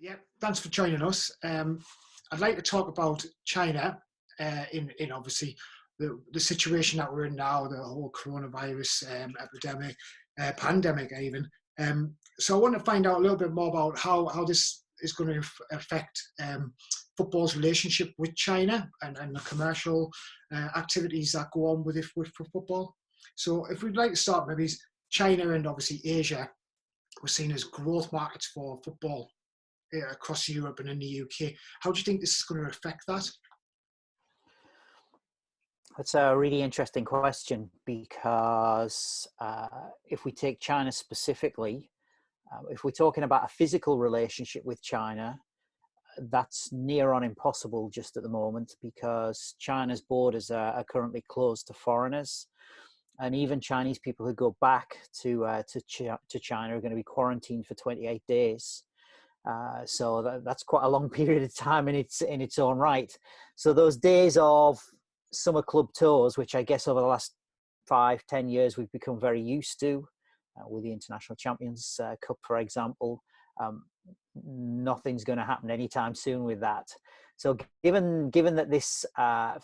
Yeah, thanks for joining us. I'd like to talk about China in obviously the situation that we're in now, the whole coronavirus epidemic, pandemic even. So I want to find out a little bit more about how this is going to affect football's relationship with China and the commercial activities that go on with it for football. So if we'd like to start, maybe China and obviously Asia were seen as growth markets for football across Europe and in the UK. How do you think this is going to affect that? That's a really interesting question because if we take China specifically, if we're talking about a physical relationship with China, that's near on impossible just at the moment because China's borders are currently closed to foreigners. And even Chinese people who go back to China are going to be quarantined for 28 days. So that's quite a long period of time in its own right. So those days of summer club tours, which I guess over the last 5-10 years we've become very used to, with the International Champions Cup, for example, nothing's going to happen anytime soon with that. So given that this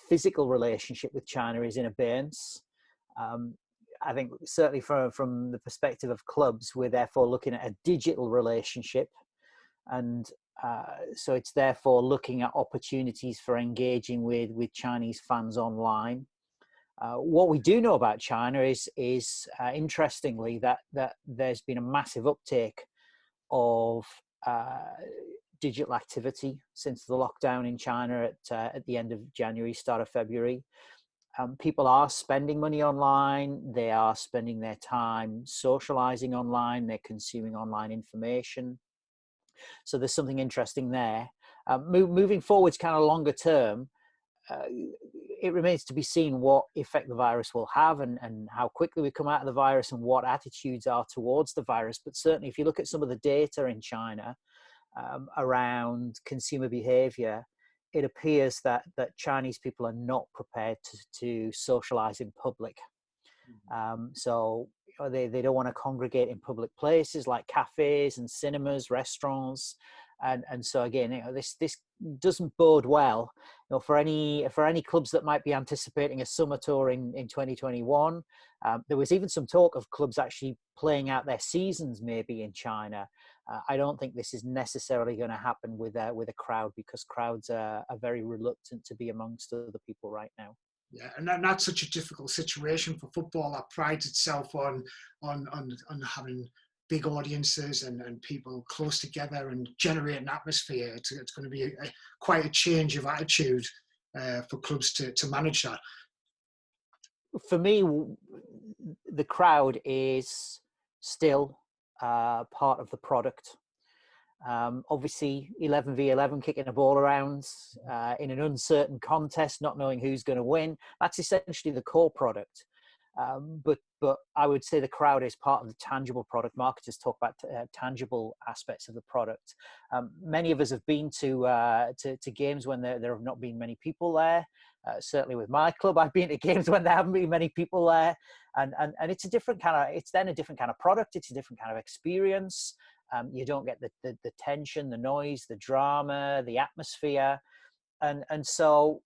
physical relationship with China is in abeyance, I think certainly from the perspective of clubs, we're therefore looking at a digital relationship. And so it's therefore looking at opportunities for engaging with Chinese fans online. What we do know about China is interestingly, that there's been a massive uptake of digital activity since the lockdown in China at the end of January, start of February. People are spending money online. They are spending their time socializing online. They're consuming online information. So there's something interesting there. Moving forwards, kind of longer term, it remains to be seen what effect the virus will have and how quickly we come out of the virus and what attitudes are towards the virus. But certainly, if you look at some of the data in China around consumer behavior, it appears that Chinese people are not prepared to socialize in public. So they don't want to congregate in public places like cafes and cinemas, restaurants, and so again, this doesn't bode well, for any clubs that might be anticipating a summer tour in 2021. There was even some talk of clubs actually playing out their seasons maybe in China. I don't think this is necessarily going to happen with a crowd because crowds are very reluctant to be amongst other people right now. Yeah, and that's such a difficult situation for football that prides itself on having big audiences and people close together and generate an atmosphere. It's going to be quite a change of attitude for clubs to manage that. For me, the crowd is still part of the product. Obviously 11v11 kicking a ball around in an uncertain contest, not knowing who's going to win, that's essentially the core product. But I would say the crowd is part of the tangible product. Marketers talk about tangible aspects of the product. Many of us have been to games when there have not been many people there. Certainly with my club, I've been to games when there haven't been many people there, and it's a different kind of product. It's a different kind of experience. You don't get the tension, the noise, the drama, the atmosphere, and so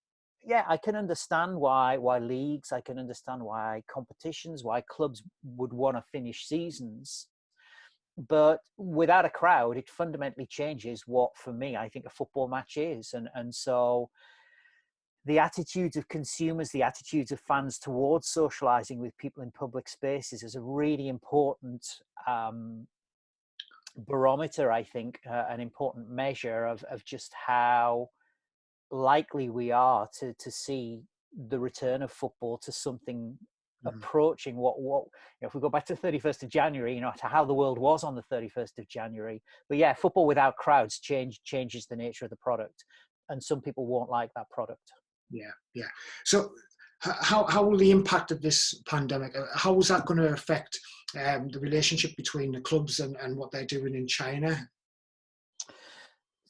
yeah, I can understand why leagues, I can understand why competitions, why clubs would want to finish seasons, but without a crowd, it fundamentally changes what, for me, I think a football match is, and so the attitudes of consumers, the attitudes of fans towards socializing with people in public spaces is a really important barometer, I think, an important measure of just how likely we are to see the return of football to something approaching what if we go back to the 31st of January, to how the world was on the 31st of January. But yeah, football without crowds changes the nature of the product, and some people won't like that product. Yeah. So how will the impact of this pandemic, how is that going to affect the relationship between the clubs and what they're doing in China?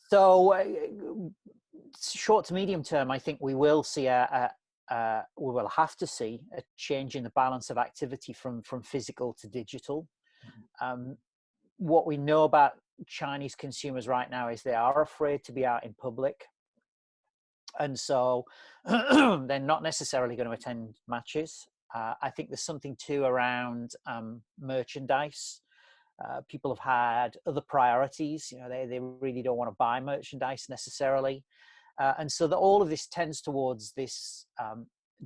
So short to medium term, I think we will see we will have to see a change in the balance of activity from physical to digital. What we know about Chinese consumers right now is they are afraid to be out in public. And so they're not necessarily going to attend matches. I think there's something too around merchandise. People have had other priorities. You know, they really don't want to buy merchandise necessarily. And so all of this tends towards this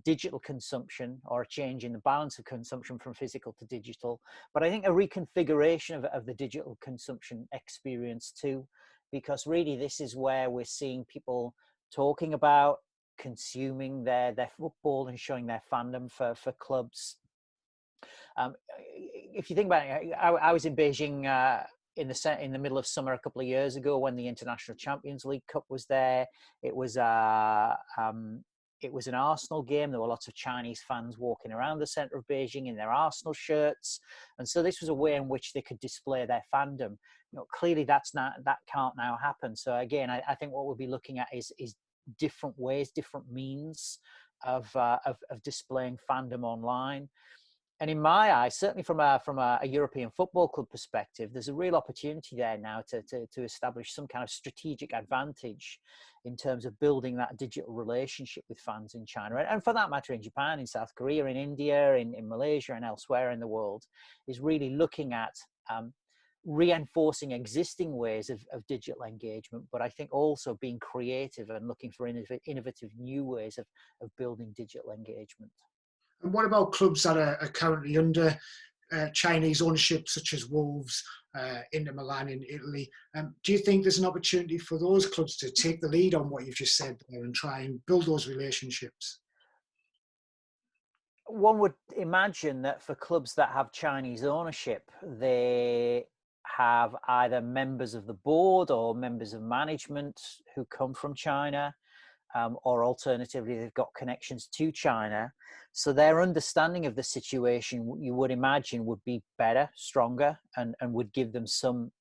digital consumption, or a change in the balance of consumption from physical to digital. But I think a reconfiguration of the digital consumption experience too, because really this is where we're seeing people talking about consuming their football and showing their fandom for clubs. If you think about it, I was in Beijing in the middle of summer a couple of years ago when the International Champions League Cup was there. It was an Arsenal game. There were lots of Chinese fans walking around the center of Beijing in their Arsenal shirts, and so this was a way in which they could display their fandom. You know, clearly that can't now happen. So again, I think what we'll be looking at is different ways, different means of displaying fandom online. And in my eyes, certainly from a European football club perspective, there's a real opportunity there now to establish some kind of strategic advantage in terms of building that digital relationship with fans in China. And for that matter, in Japan, in South Korea, in India, in Malaysia, and elsewhere in the world, is really looking at reinforcing existing ways of digital engagement, but I think also being creative and looking for innovative new ways of building digital engagement. And what about clubs that are currently under Chinese ownership, such as Wolves, Inter Milan in Italy? Do you think there's an opportunity for those clubs to take the lead on what you've just said there and try and build those relationships? One would imagine that for clubs that have Chinese ownership, they have either members of the board or members of management who come from China. Or alternatively, they've got connections to China. So their understanding of the situation, you would imagine, would be better, stronger, and would give them some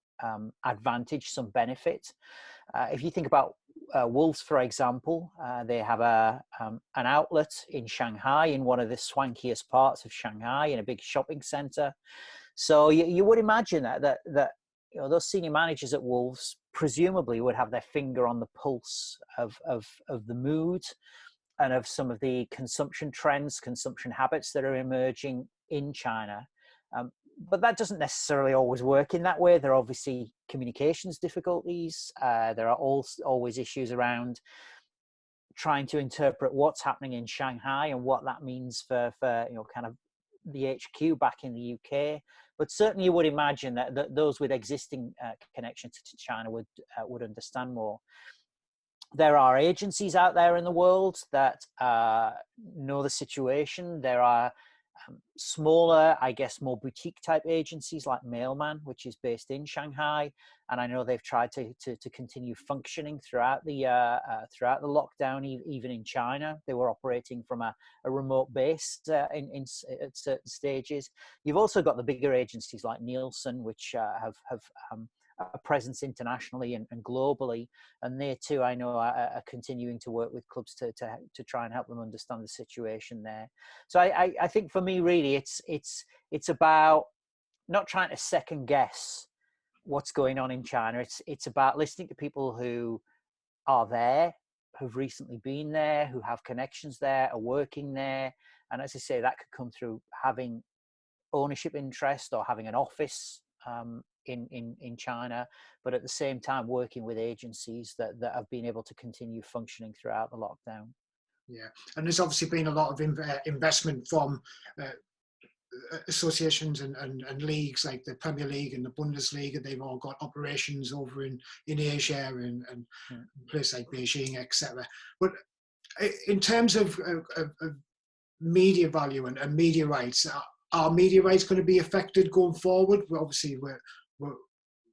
advantage, some benefit. If you think about Wolves, for example, they have an outlet in Shanghai, in one of the swankiest parts of Shanghai, in a big shopping center. So you would imagine that you know, those senior managers at Wolves presumably would have their finger on the pulse of the mood and of some of the consumption trends, consumption habits that are emerging in China. But that doesn't necessarily always work in that way. There are obviously communications difficulties. There are always issues around trying to interpret what's happening in Shanghai and what that means for you know, kind of the HQ back in the UK. But certainly you would imagine that those with existing connections to China would understand more. There are agencies out there in the world that know the situation. There are smaller, I guess, more boutique type agencies like Mailman, which is based in Shanghai, and I know they've tried to continue functioning throughout the lockdown. Even in China, they were operating from a remote base at certain stages. You've also got the bigger agencies like Nielsen, which have a presence internationally and globally, and they too, I know, are continuing to work with clubs to try and help them understand the situation there. So I think for me, really, it's about not trying to second guess what's going on in China. It's about listening to people who are there, who've recently been there, who have connections there, are working there, and as I say, that could come through having ownership interest or having an office in China, but at the same time working with agencies that have been able to continue functioning throughout the lockdown. Yeah, and there's obviously been a lot of investment from associations and leagues like the Premier League and the Bundesliga. They've all got operations over in Asia and places like Beijing, etc. But in terms of media value and media rights, are media rights going to be affected going forward? Obviously, we're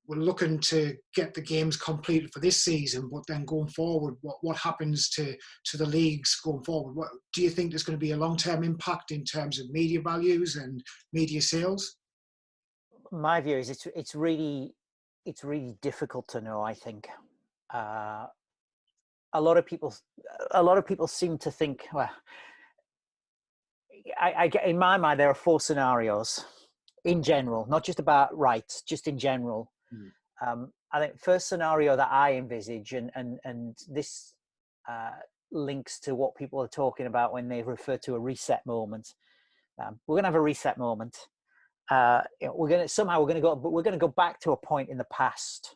looking to get the games completed for this season, but then going forward, what happens to the leagues going forward? What do you think there's going to be a long-term impact in terms of media values and media sales? My view is it's really difficult to know. I think a lot of people seem to think, well, I get, in my mind, there are four scenarios in general, not just about rights, just in general. I think first scenario that I envisage, and this links to what people are talking about when they refer to a reset moment. We're going to have a reset moment. We're going to go back to a point in the past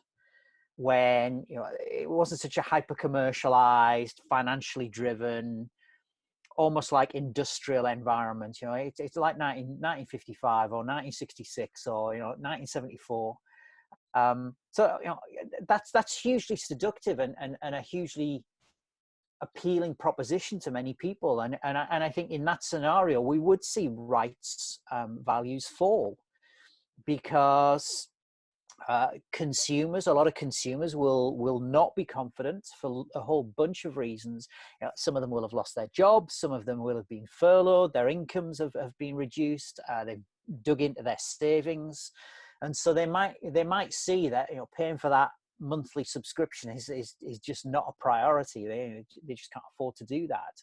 when it wasn't such a hyper commercialized, financially driven, almost like industrial environment. It's like 1955 or 1966 or 1974. So that's hugely seductive and a hugely appealing proposition to many people, and I think in that scenario we would see rights values fall, because a lot of consumers will not be confident for a whole bunch of reasons. Some of them will have lost their jobs, some of them will have been furloughed, their incomes have been reduced, they've dug into their savings, and so they might see that paying for that monthly subscription is just not a priority. They just can't afford to do that,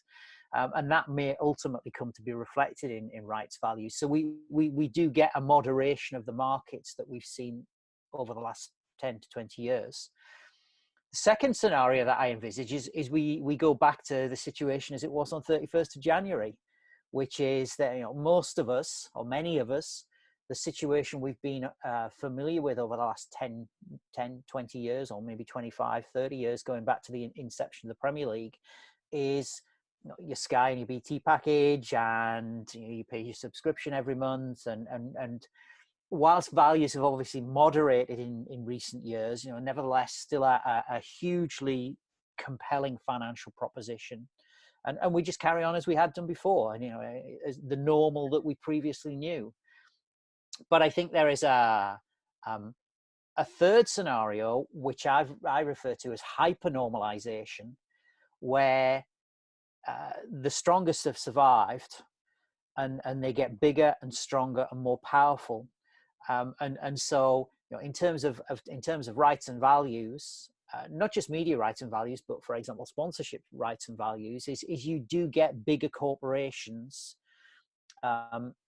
and that may ultimately come to be reflected in rights values. So we do get a moderation of the markets that we've seen over the last 10 to 20 years. The second scenario that I envisage is we go back to the situation as it was on 31st of January, which is that most of us, or many of us, the situation we've been familiar with over the last 10, 20 years, or maybe 25, 30 years, going back to the inception of the Premier League, is your Sky and your BT package, and you pay your subscription every month, and whilst values have obviously moderated in recent years, nevertheless still a hugely compelling financial proposition, and we just carry on as we had done before, and as the normal that we previously knew. But I think there is a third scenario which I refer to as hypernormalization, where the strongest have survived, and they get bigger and stronger and more powerful. And so in terms of rights and values, not just media rights and values, but for example sponsorship rights and values, is you do get bigger corporations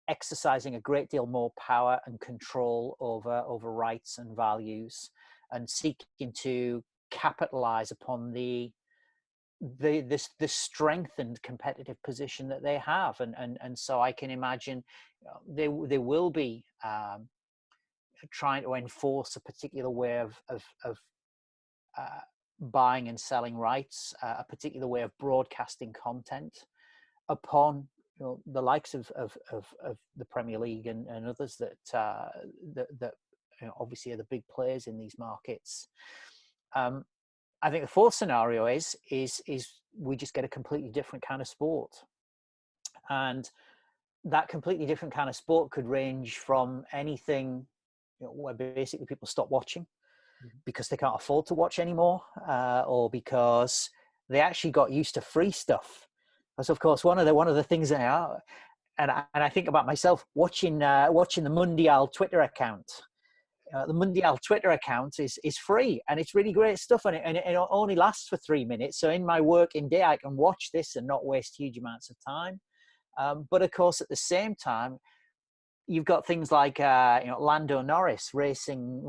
exercising a great deal more power and control over rights and values, and seeking to capitalize upon the strengthened competitive position that they have, and so I can imagine they will be trying to enforce a particular way of buying and selling rights, a particular way of broadcasting content upon the likes of the Premier League and others that obviously are the big players in these markets. I think the fourth scenario is we just get a completely different kind of sport, and that completely different kind of sport could range from anything where basically people stop watching because they can't afford to watch anymore, or because they actually got used to free stuff. Because of course one of the things that I think about myself watching the Mundial Twitter account. The Mundial Twitter account is free, and it's really great stuff, and it only lasts for 3 minutes. So in my working day, I can watch this and not waste huge amounts of time. But of course, at the same time, you've got things like Lando Norris racing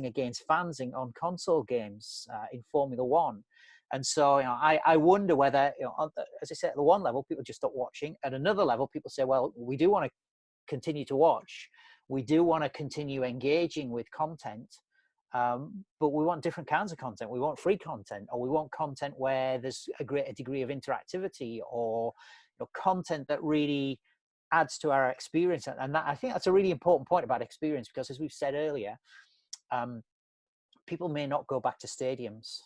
against fans on console games in Formula One. And so I wonder whether, as I said, at the one level, people just stop watching. At another level, people say, well, we do want to continue to watch. We do want to continue engaging with content, but we want different kinds of content. We want free content, or we want content where there's a greater degree of interactivity, or content that really adds to our experience. And that, I think that's a really important point about experience, because as we've said earlier, people may not go back to stadiums.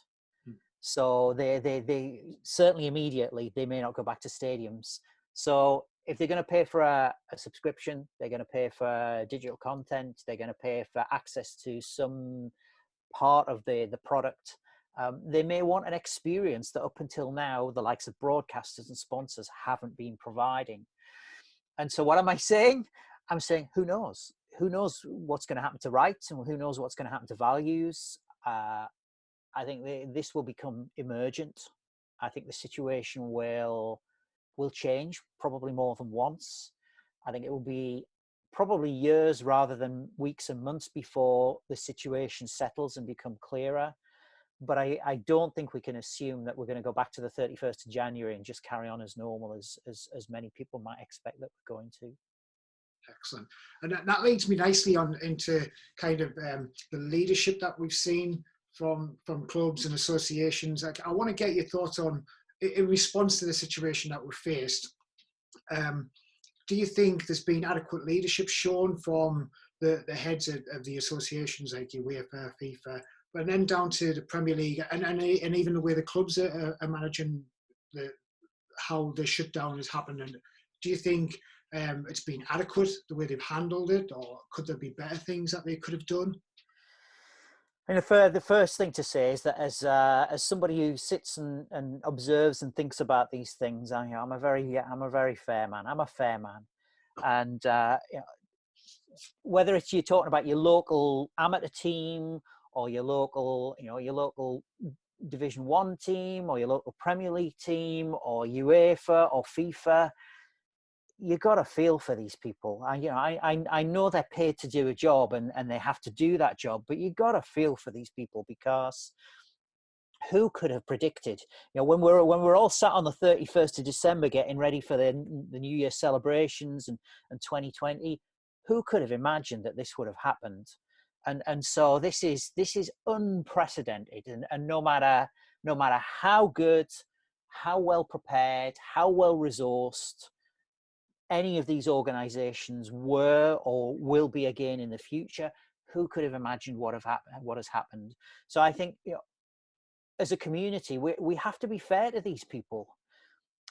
So they certainly immediately, they may not go back to stadiums. So if they're going to pay for a subscription, they're going to pay for digital content, they're going to pay for access to some part of the product, they may want an experience that up until now, the likes of broadcasters and sponsors haven't been providing. And so what am I saying? I'm saying, who knows? Who knows what's going to happen to rights, and who knows what's going to happen to values? I think this will become emergent. I think the situation will change probably more than once. I think it will be probably years rather than weeks and months before the situation settles and become clearer. But I don't think we can assume that we're going to go back to the 31st of January and just carry on as normal as many people might expect that we're going to. Excellent. And that leads me nicely on into kind of the leadership that we've seen from clubs and associations. I want to get your thoughts on, in response to the situation that we're faced, do you think there's been adequate leadership shown from the heads of the associations like UEFA, FIFA, but then down to the Premier League and even the way the clubs are managing how the shutdown has happened? And do you think it's been adequate the way they've handled it, or could there be better things that they could have done? And the first thing to say is that as somebody who sits and observes and thinks about these things, I'm a very fair man. I'm a fair man, and whether it's you're talking about your local amateur team or your local Division 1 team or your local Premier League team or UEFA or FIFA, you got to feel for these people. I know they're paid to do a job and they have to do that job, but you got to feel for these people, because who could have predicted? When we're all sat on the 31st of December getting ready for the New Year celebrations and 2020, who could have imagined that this would have happened? And so this is unprecedented, and no matter how good, how well prepared, how well resourced any of these organizations were or will be again in the future, who could have imagined what has happened? So I think, as a community, we have to be fair to these people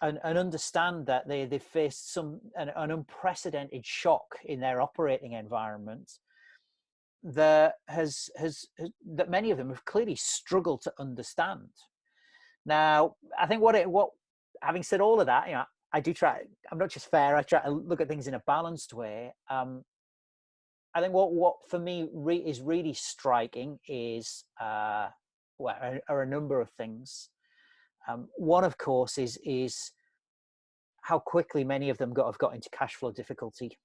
and understand that they've faced an unprecedented shock in their operating environment that that many of them have clearly struggled to understand. Now, I think having said all of that, I do try. I'm not just fair. I try to look at things in a balanced way. I think what for me is really striking is are a number of things. One, of course, is how quickly many of them have got into cash flow difficulty,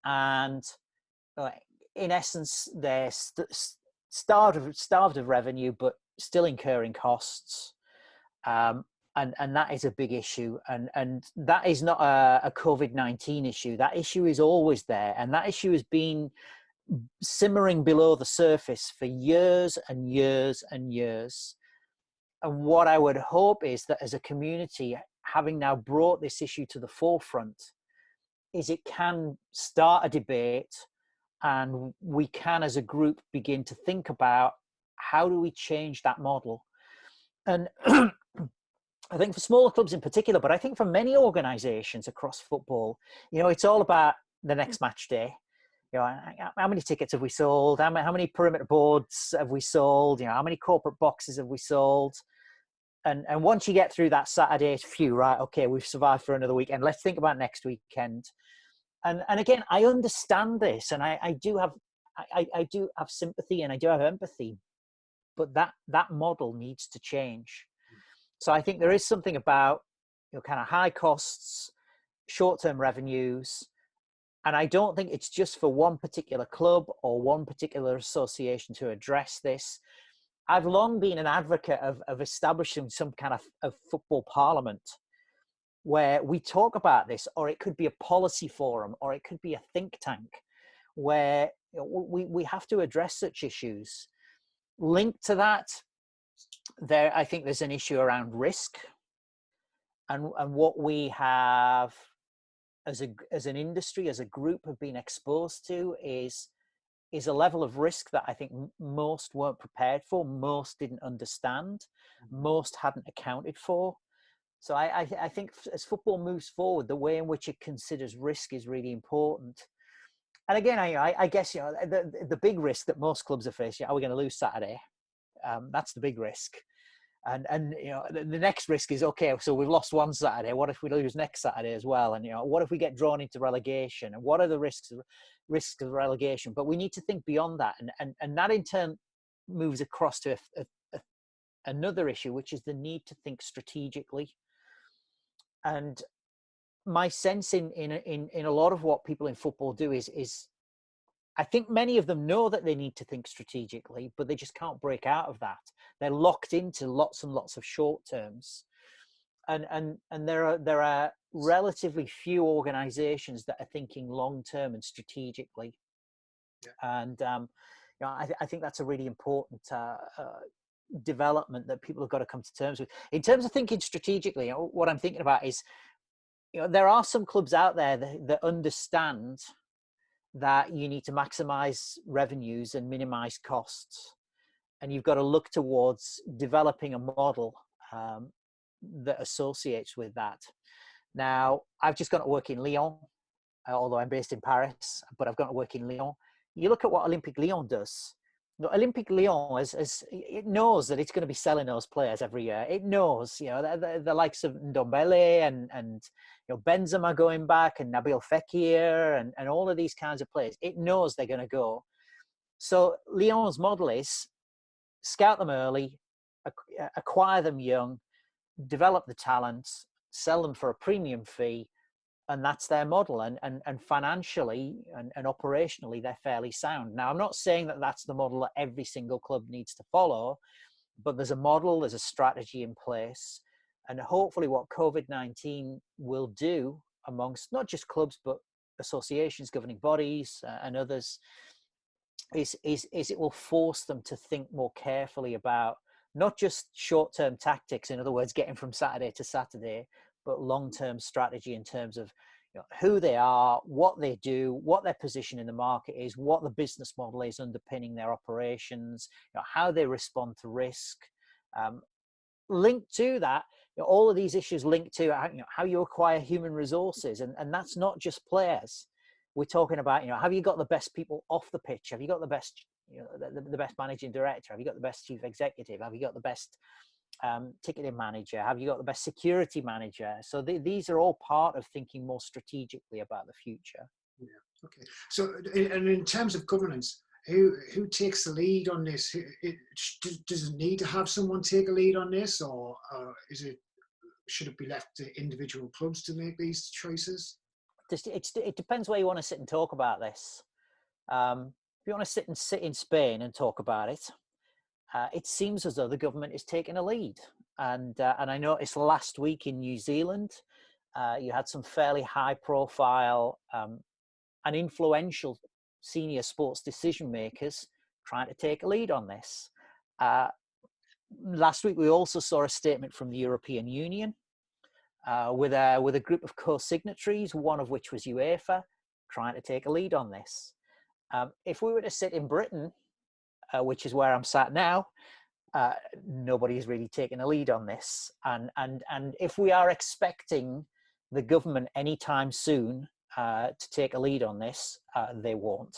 and in essence, they're starved of revenue, but still incurring costs. And that is a big issue, and that is not a COVID-19 issue. That issue is always there, and that issue has been simmering below the surface for years and years and years. And what I would hope is that as a community, having now brought this issue to the forefront, is it can start a debate, and we can as a group begin to think about how do we change that model. And I think for smaller clubs in particular, but I think for many organizations across football, it's all about the next match day. How many tickets have we sold? How many perimeter boards have we sold? How many corporate boxes have we sold? And once you get through that Saturday, phew, right, okay, we've survived for another weekend. Let's think about next weekend. And again, I understand this, and I do have sympathy and I do have empathy, but that model needs to change. So I think there is something about kind of high costs, short-term revenues, and I don't think it's just for one particular club or one particular association to address this. I've long been an advocate of establishing some kind of football parliament where we talk about this, or it could be a policy forum, or it could be a think tank where we have to address such issues. Linked to that, I think there's an issue around risk, and what we have as an industry, as a group, have been exposed to is a level of risk that I think most weren't prepared for, most didn't understand, most hadn't accounted for. So I think as football moves forward, the way in which it considers risk is really important. And again, I guess the big risk that most clubs are facing: are we going to lose Saturday? That's the big risk. And the next risk is, okay, so we've lost one Saturday. What if we lose next Saturday as well? And what if we get drawn into relegation? And what are the risks of relegation? But we need to think beyond that, and that in turn moves across to another issue, which is the need to think strategically. And my sense in a lot of what people in football do is I think many of them know that they need to think strategically, but they just can't break out of that. They're locked into lots and lots of short terms, and there are relatively few organizations that are thinking long term and strategically. Yeah. And I think that's a really important development that people have got to come to terms with. In terms of thinking strategically, what I'm thinking about is, there are some clubs out there that understand that you need to maximize revenues and minimize costs, and you've got to look towards developing a model that associates with that. Now, I've just gone to work in Lyon, although I'm based in Paris, but I've gone to work in Lyon. You look at what Olympique Lyon does. Olympique Lyon, it knows that it's going to be selling those players every year. It knows, the likes of Ndombele and Benzema going back, and Nabil Fekir and all of these kinds of players. It knows they're going to go. So Lyon's model is scout them early, acquire them young, develop the talents, sell them for a premium fee, and that's their model. And financially and operationally, they're fairly sound. Now, I'm not saying that that's the model that every single club needs to follow, but there's a model, there's a strategy in place. And hopefully what COVID-19 will do amongst not just clubs, but associations, governing bodies, and others, is it will force them to think more carefully about not just short-term tactics, in other words, getting from Saturday to Saturday, but long-term strategy in terms of who they are, what they do, what their position in the market is, what the business model is underpinning their operations, how they respond to risk. Linked to that, all of these issues linked to how you acquire human resources, and that's not just players. We're talking about, have you got the best people off the pitch? Have you got the best, the best managing director? Have you got the best chief executive? Have you got the best ticketing manager? Have you got the best security manager? So these are all part of thinking more strategically about the future. Yeah. Okay. So, and in terms of governance, who takes the lead on this? Does it need to have someone take a lead on this, or should it be left to individual clubs to make these choices? It depends where you want to sit and talk about this. If you want to sit in Spain and talk about it, it seems as though the government is taking a lead. And I noticed last week in New Zealand, you had some fairly high profile and influential senior sports decision makers trying to take a lead on this. Last week, we also saw a statement from the European Union with a group of co-signatories, one of which was UEFA, trying to take a lead on this. If we were to sit in Britain, which is where I'm sat now, nobody's really taken a lead on this. And if we are expecting the government anytime soon to take a lead on this, they won't.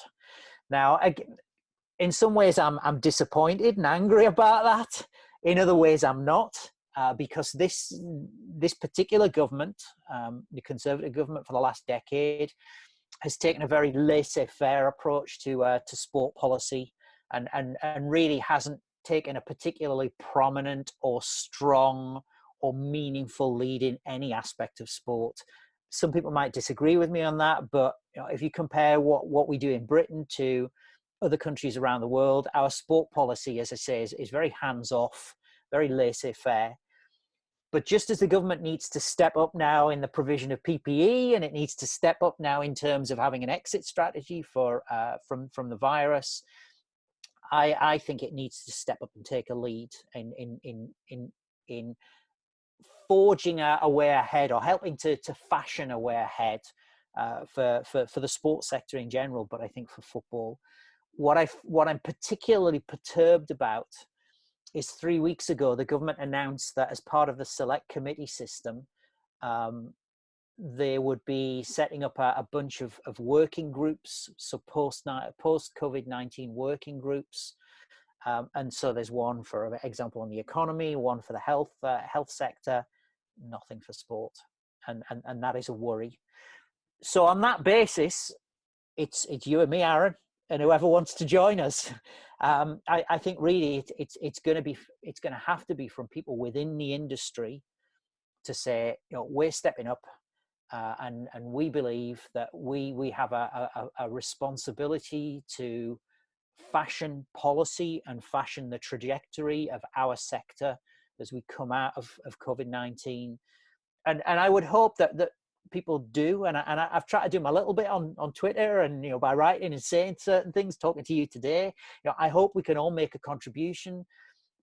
Now, in some ways, I'm disappointed and angry about that. In other ways, I'm not. Because this particular government, the Conservative government for the last decade, has taken a very laissez-faire approach to sport policy, and really hasn't taken a particularly prominent or strong or meaningful lead in any aspect of sport. Some people might disagree with me on that, but if you compare what we do in Britain to other countries around the world, our sport policy, as I say, is very hands-off, very laissez-faire. But just as the government needs to step up now in the provision of PPE, and it needs to step up now in terms of having an exit strategy from the virus, I think it needs to step up and take a lead in forging a way ahead, or helping to fashion a way ahead for the sports sector in general, but I think for football. What I'm particularly perturbed about is 3 weeks ago, the government announced that as part of the select committee system, they would be setting up a bunch of working groups, so post-COVID-19 working groups. And so there's one, for example, on the economy, one for the health sector, nothing for sport. And that is a worry. So on that basis, it's you and me, Aaron, and whoever wants to join us. I think really it's going to have to be from people within the industry to say, we're stepping up. and we believe that we have a responsibility to fashion policy and fashion the trajectory of our sector as we come out of COVID-19. And I would hope that people do, and I've tried to do my little bit on Twitter, and by writing and saying certain things, talking to you today. I hope we can all make a contribution,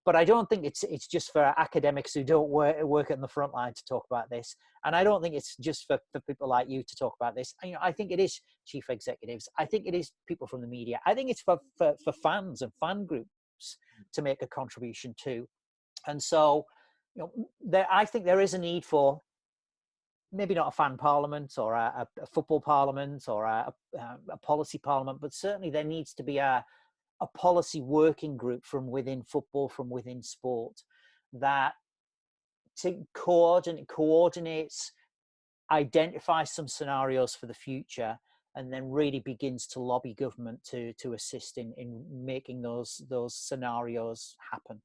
but I don't think it's just for academics who don't work in the front line to talk about this, and I don't think it's just for people like you to talk about this. I think it is chief executives. I think it is people from the media. I think it's for fans and fan groups to make a contribution too. And so, I think there is a need for maybe not a fan parliament or a football parliament or a policy parliament, but certainly there needs to be a policy working group from within football, from within sport, that to coordinates, identify some scenarios for the future, and then really begins to lobby government to assist in making those scenarios happen.